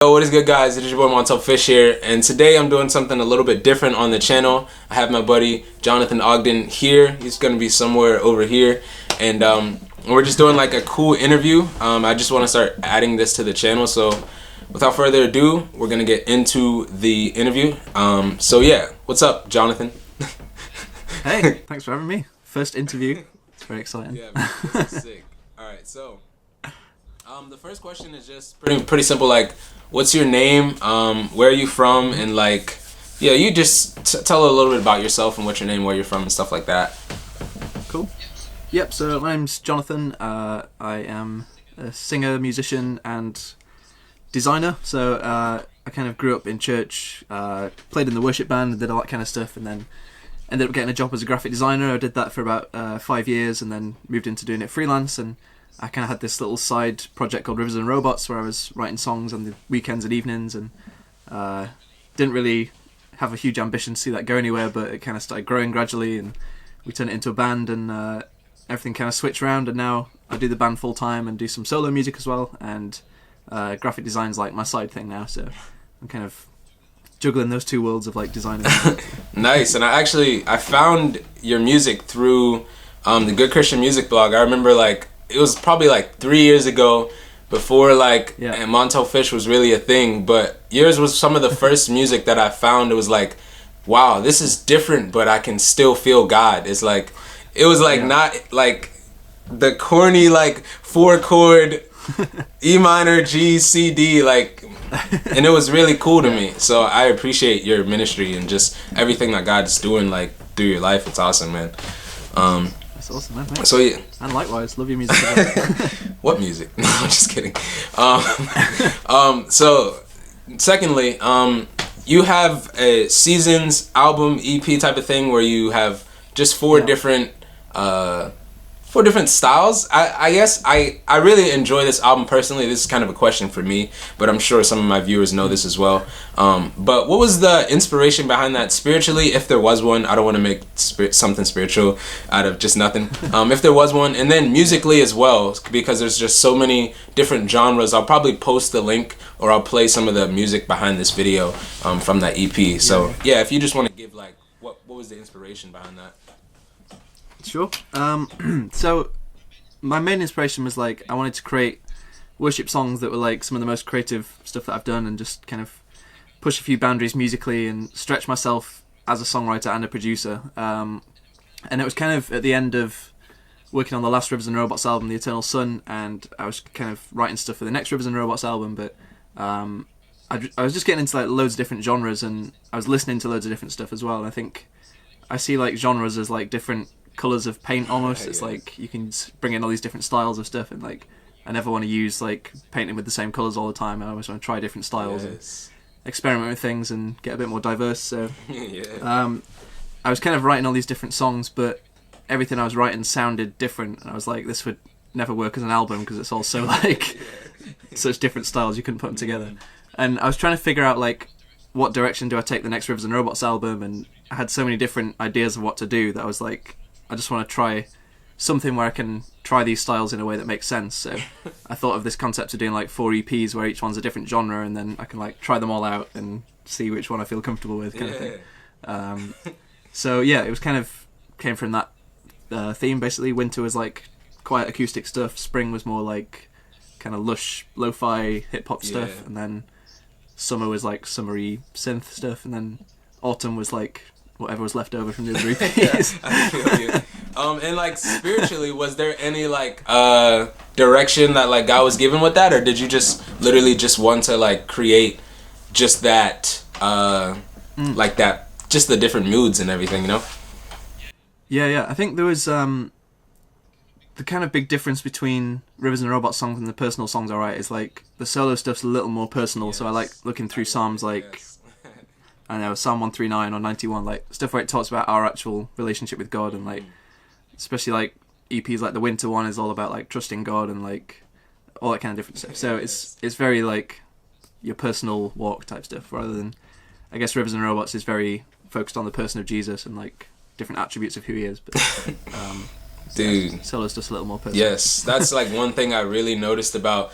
Yo, what is good, guys? It is your boy Montel Fish here, and today I'm doing something a little bit different on the channel. I have my buddy Jonathan Ogden here. He's gonna be somewhere over here, and we're just doing like a cool interview. I just want to start adding this to the channel, so without further ado, we're gonna get into the interview. So yeah, what's up, Jonathan? Hey, thanks for having me. First interview. It's very exciting. Yeah, man, this is sick. All right, so the first question is just pretty simple. Like, what's your name? Where are you from? And like, yeah, you just tell a little bit about yourself and what's your name, where you're from, and stuff like that. Cool. Yep. So my name's Jonathan. I am a singer, musician, and designer. So I kind of grew up in church, played in the worship band, did all that kind of stuff, and then ended up getting a job as a graphic designer. I did that for about 5 years, and then moved into doing it freelance. And I kind of had this little side project called Rivers and Robots, where I was writing songs on the weekends and evenings, and didn't really have a huge ambition to see that go anywhere, but it kind of started growing gradually, and we turned it into a band, and everything kind of switched around, and now I do the band full time and do some solo music as well, and graphic design's like my side thing now, so I'm kind of juggling those two worlds of like designing. Nice. And I found your music through the Good Christian Music blog. I remember like it was probably like 3 years ago, before like and Montel Fish was really a thing, but yours was some of the first music that I found. It was like, wow, this is different, but I can still feel God. It's like, it was like not like the corny like 4-chord E minor G C D like, and it was really cool to me. So I appreciate your ministry and just everything that God's doing like through your life. It's awesome, man. That's awesome, man. Thanks. So yeah, and likewise, love your music as well. What music? No, I'm just kidding. So secondly, you have a seasons album EP type of thing where you have just four different styles. I guess I really enjoy this album personally. This is kind of a question for me, but I'm sure some of my viewers know this as well. But what was the inspiration behind that spiritually, if there was one? I don't want to make something spiritual out of just nothing. If there was one, and then musically as well, because there's just so many different genres. I'll probably post the link, or I'll play some of the music behind this video from that EP. So yeah, if you just want to give like what was the inspiration behind that? Sure. So my main inspiration was like I wanted to create worship songs that were like some of the most creative stuff that I've done, and just kind of push a few boundaries musically and stretch myself as a songwriter and a producer. And it was kind of at the end of working on the last Rivers and Robots album, The Eternal Sun, and I was kind of writing stuff for the next Rivers and Robots album, but I was just getting into like loads of different genres, and I was listening to loads of different stuff as well. And I think I see like genres as like different colours of paint almost. It's like you can bring in all these different styles of stuff, and like I never want to use like painting with the same colours all the time. I always want to try different styles and experiment with things and get a bit more diverse. So I was kind of writing all these different songs, but everything I was writing sounded different, and I was like, this would never work as an album because it's all so like such different styles, you couldn't put them together. And I was trying to figure out like what direction do I take the next Rivers and Robots album, and I had so many different ideas of what to do that I was like, I just want to try something where I can try these styles in a way that makes sense. So I thought of this concept of doing like 4 EPs where each one's a different genre, and then I can like try them all out and see which one I feel comfortable with, kind of thing. So yeah, it was kind of came from that theme basically. Winter was like quiet acoustic stuff. Spring was more like kind of lush lo-fi hip hop stuff, and then summer was like summery synth stuff, and then autumn was like whatever was left over from the other EPs. I feel you. And like spiritually, was there any like direction that like God was given with that, or did you just literally just want to like create just that like that, just the different moods and everything, you know? Yeah. I think there was the kind of big difference between Rivers and Robots songs and the personal songs I write is like the solo stuff's a little more personal. So I like looking through Psalms like I don't know, Psalm 139 or 91, like stuff where it talks about our actual relationship with God, and like especially like EPs like the Winter one is all about like trusting God and like all that kind of different stuff. So it's very like your personal walk type stuff, rather than I guess Rivers and Robots is very focused on the person of Jesus and like different attributes of who he is. But Dude. Solo's just a little more personal. Yes, that's like one thing I really noticed about,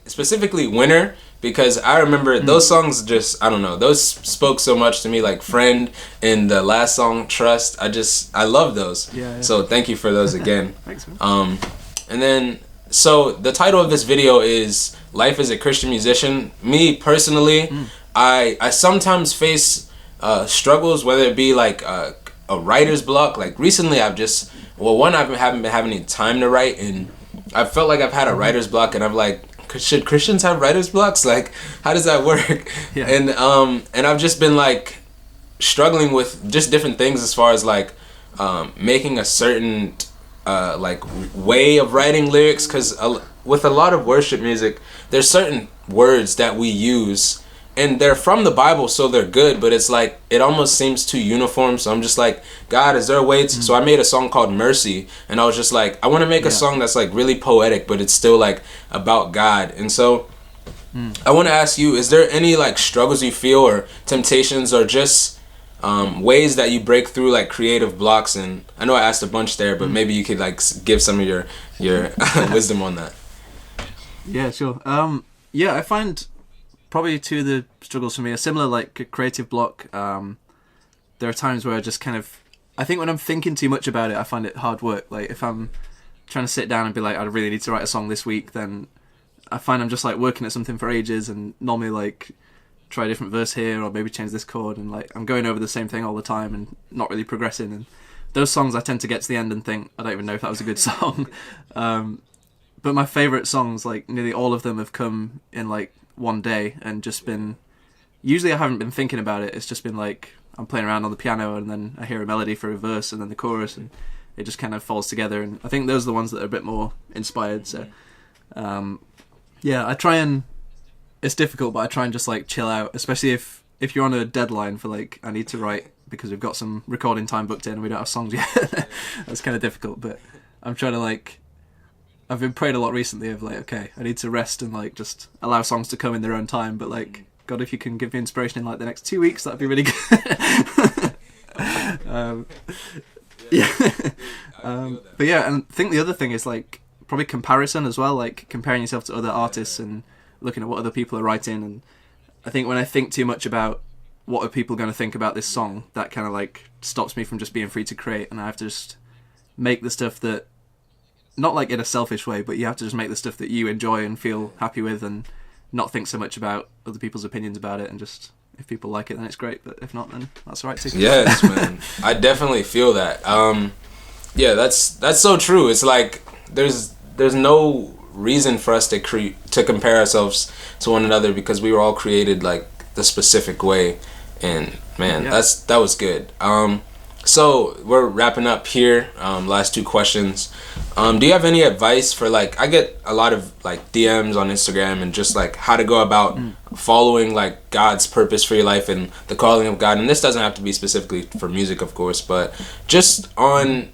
specifically Winner, because I remember those songs just, I don't know, those spoke so much to me, like Friend and the last song, Trust. I love those. Yeah. So thank you for those again. Thanks, man. And then, so the title of this video is Life as a Christian Musician. Me personally, I sometimes face struggles, whether it be like a writer's block. Like recently I haven't been having any time to write, and I felt like I've had a writer's block, and I'm like, should Christians have writer's blocks? Like, how does that work? Yeah. And I've just been like struggling with just different things as far as like making a certain like way of writing lyrics, because with a lot of worship music there's certain words that we use and they're from the Bible, so they're good, but it's like it almost seems too uniform. So I'm just like, God, is there a way to... So I made a song called Mercy, and I was just like, I want to make a song that's like really poetic, but it's still like about God. And so I want to ask you, is there any like struggles you feel or temptations or just ways that you break through like creative blocks? And I know I asked a bunch there, but maybe you could like give some of your wisdom on that. Yeah, sure. I find probably two of the struggles for me are similar, like creative block. There are times where I just kind of, I think when I'm thinking too much about it, I find it hard work. Like if I'm trying to sit down and be like, I really need to write a song this week, then I find I'm just like working at something for ages, and normally like try a different verse here or maybe change this chord, and like I'm going over the same thing all the time and not really progressing. And those songs I tend to get to the end and think, I don't even know if that was a good song. But my favourite songs, like nearly all of them have come in like one day and just been, usually I haven't been thinking about it, it's just been like I'm playing around on the piano and then I hear a melody for a verse and then the chorus, and it just kind of falls together. And I think those are the ones that are a bit more inspired. So I try and, it's difficult, but I try and just like chill out, especially if you're on a deadline for like, I need to write because we've got some recording time booked in and we don't have songs yet. That's kind of difficult, but I'm trying to like, I've been praying a lot recently of like, okay, I need to rest and like just allow songs to come in their own time, but like, God, if you can give me inspiration in like the next 2 weeks, that'd be really good. But yeah, and I think the other thing is like probably comparison as well, like comparing yourself to other artists and looking at what other people are writing. And I think when I think too much about what are people going to think about this song, that kind of like stops me from just being free to create, and I have to just make the stuff that, not like in a selfish way, but you have to just make the stuff that you enjoy and feel happy with, and not think so much about other people's opinions about it. And just, if people like it, then it's great, but if not, then that's alright too. Yes, man. I definitely feel that. Yeah, that's so true. It's like there's no reason for us to compare ourselves to one another, because we were all created like the specific way. And man, that was good. So we're wrapping up here. Last two questions. Do you have any advice for like, I get a lot of like DMs on Instagram and just like how to go about following like God's purpose for your life and the calling of God. And this doesn't have to be specifically for music, of course, but just on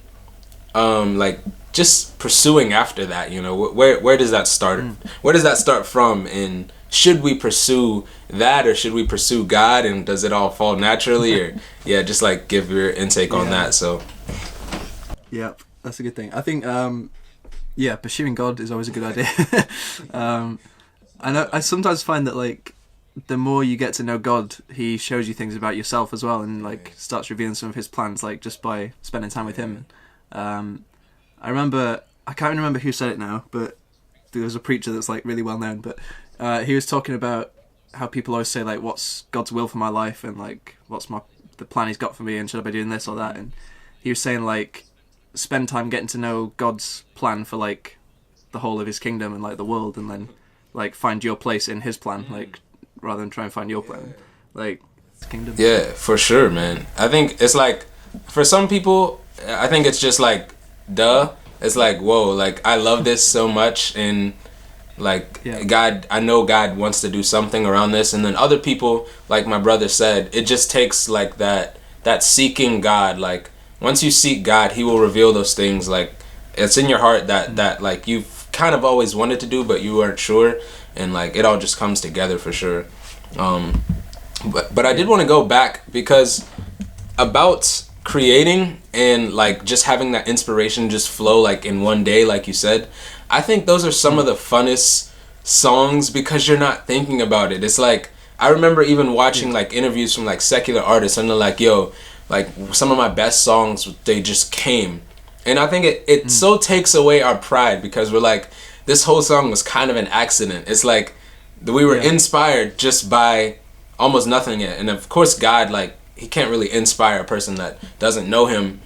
like just pursuing after that, you know, where does that start? Where does that start from? And should we pursue that, or should we pursue God, and does it all fall naturally? Or just like give your intake on that. So that's a good thing. I think pursuing God is always a good idea. I sometimes find that like the more you get to know God, he shows you things about yourself as well, and like starts revealing some of his plans, like just by spending time with him. I remember, I can't remember who said it now, but there was a preacher that's like really well known, but he was talking about how people always say like, what's God's will for my life, and like what's the plan he's got for me, and should I be doing this or that. And he was saying like, spend time getting to know God's plan for like the whole of his kingdom and like the world, and then like find your place in his plan, like rather than try and find your plan, like kingdom. Yeah, for sure, man. I think it's like, for some people, I think it's just like, duh. It's like, whoa, like I love this so much, and like God, I know God wants to do something around this. And then other people, like my brother said, it just takes like that seeking God. Like once you seek God, he will reveal those things. Like it's in your heart that like you've kind of always wanted to do, but you weren't sure, and like it all just comes together for sure. But I did want to go back, because about creating and like just having that inspiration just flow like in one day, like you said, I think those are some of the funnest songs because you're not thinking about it. It's like, I remember even watching like interviews from like secular artists and they're like, yo, like some of my best songs, they just came. And I think it so takes away our pride because we're like, this whole song was kind of an accident. It's like we were inspired just by almost nothing yet. And of course God, like, he can't really inspire a person that doesn't know him.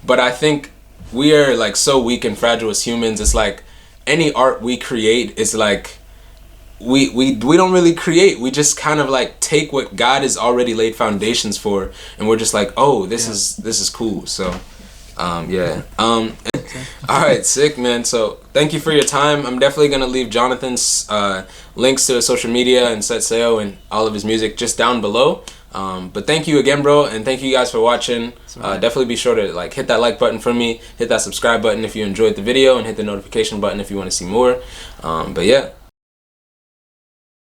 But I think we are like so weak and fragile as humans. It's like any art we create is like we don't really create. We just kind of like take what God has already laid foundations for, and we're just like, oh, this is cool. So all right, sick, man. So thank you for your time. I'm definitely gonna leave Jonathan's links to his social media and Set Sail and all of his music just down below. But thank you again, bro, and thank you guys for watching. Definitely be sure to like hit that like button for me, hit that subscribe button if you enjoyed the video, and hit the notification button if you want to see more. But yeah.